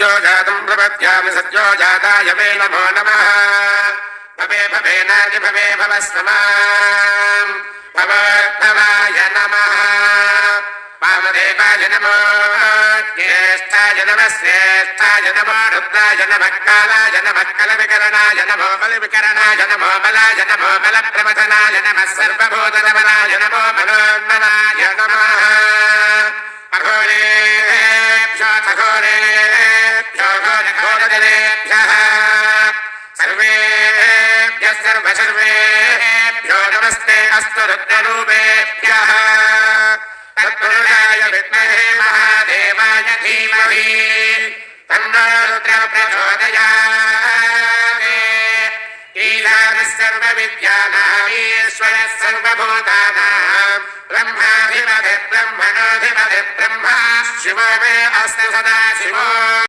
सद्यो जातं प्रपद्यामि सद्यो जाताय मे नमो नमः भवे भवेनादि भवे भवस्तमाम् भवद्भवाय नमः वामदेवाय नमो ज्येष्ठाय नमः श्रेष्ठाय नमो रुद्राय नमः कालाय नमः कलविकरणाय नमो बलिविकरणाय नमो बलाय नमो बलप्रवचनाय नमः सर्वभूतनमनाय नमो मनोन्मनाय नमः अघोरेभ्यो घोरेभ्यो घोरघोरजनेभ्यः सर्वेभ्यः सर्वसर्वेभ्यो नमस्ते अस्तु रुद्ररूपेभ्यः तत्पुरुषाय विद्महे महादेवाय धीमहि तन्नो रुद्रः प्रचोदयात् ईशानः सर्वविद्यानाम् ईश्वरः सर्वभूतानां ब्रह्माधिपतिः ब्रह्मणोऽधिपतिः ब्रह्मा शिवो मे अस्तु सदा शिवो